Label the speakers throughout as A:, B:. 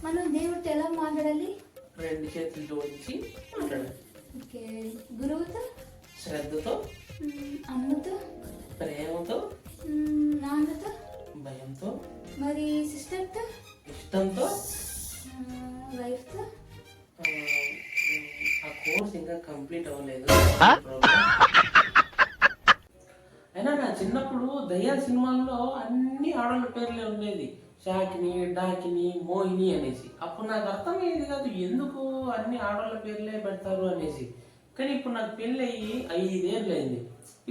A: మనం దేవుడితో ఎలా మాట్లాడాలి?
B: రెండు చేతులు జోడించి మాట్లాడాలి.
A: ఓకే. గురువుతో?
B: శ్రద్ధతో.
A: అమ్మతో?
B: ప్రేమతో.
A: నాన్నతో?
B: భయంతో.
A: మరి సిస్టర్తో?
B: ఇష్టంతో.
A: వైఫ్తో?
B: ఆ కోర్స్ ఇంకా కంప్లీట్ అవ్వలేదు. అయినా నా చిన్నప్పుడు దయ్యాల సినిమాల్లో అన్ని ఆడవాళ్ళ పేర్లే ఉండేది. శాకిని, డాకిని, మోహిని అనేసి. అప్పుడు నాకు అర్థమయ్యేది కాదు ఎందుకు అన్ని ఆడవాళ్ళ పేర్లే పెడతారు అనేసి. కానీ ఇప్పుడు నాకు పెళ్ళి అయ్యి 5 ఏళ్ళు అయింది.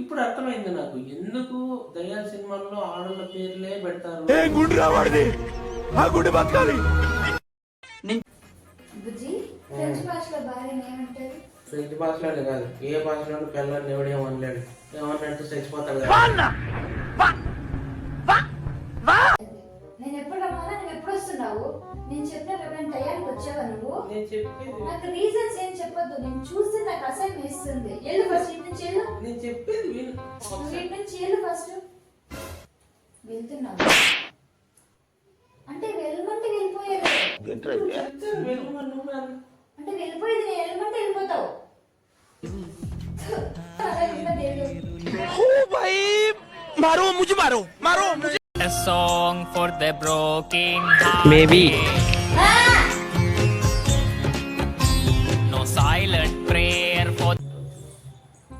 B: ఇప్పుడు అర్థమైంది నాకు ఎందుకు దయ్యాల సినిమాల్లో ఆడవాళ్ళ పేర్లే పెడతారు.
A: ఫ్రెంచ్ భాషలో భార్యని ఏమంటారు?
B: ఫ్రెంచ్ భాషలోనే కాదు ఏ భాషలోనూ పిల్లల్ని ఎవడేమనలేడు. ఏమన్నట్టు చచ్చిపోతాడు కదా.
A: నేను ఎప్పుడు రమ్మన్నా నువ్వు ఎప్పుడు వస్తున్నావు? నేను చెప్పిన ఎప్పుడైనా టయానికి వచ్చావా నువ్వు?
B: నేను చెప్పేది
A: నాకు రీజన్స్ ఏం చెప్పొద్దు. నేను చూస్తే నాకు అసహ్యం వేస్తుంది. వెళ్ళు ఫస్ట్ ఇటు నుంచి వెళ్ళు.
B: నేను చెప్పేది విను.
A: నువ్వు ఇటు నుంచి వెళ్ళు ఫస్ట్. వెళ్తున్నావు అంటే వెళ్ళమంటే వెళ్ళిపోయేది. అంటే వెళ్ళిపోయేది నేను వెళ్ళమంటే వెళ్ళిపోతావు.
C: मारो मुझे मारो मारो मुझे
D: A song for the broken heart.
C: Maybe.
D: No silent prayer for.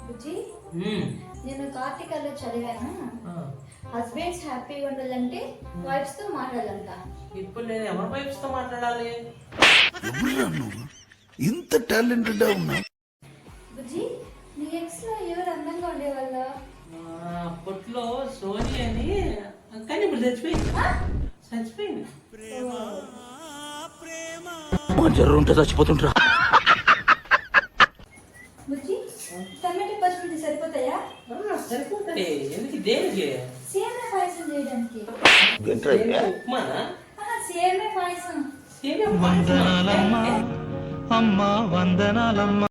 A: బుజ్జి, నేను కార్తికల్లో చదివాను. హస్బెండ్స్ హ్యాపీగా ఉండాలంటే వైఫ్స్ తో మాట్లాడాలంట.
B: ఇప్పుడు నేను ఎవరి వైఫ్స్ తో మాట్లాడాలి?
C: ఇంత టాలెంటెడ్ ఉన్నా.
A: బుజ్జి, నీ ఎక్స్ లో ఎవరు అందంగా ఉండేవాళ్ళ?
B: అప్పట్లో సోని అని, కానీ ఇప్పుడు చచ్చిపోయింది.
C: జర్రుంటే చచ్చిపోతుంటా.
A: బుజ్జి, టమాటో పచ్చిమిర్చి సరిపోతాయా?
B: సరిపోతాయి. ఎందుకు దేనికి?
A: సేమియా పాయసం చేయడానికి.
B: ఉప్మా?
A: సేమియా పాయసం.
B: సేమియా పాయసం.
C: అమ్మా వందనాలమ్మ.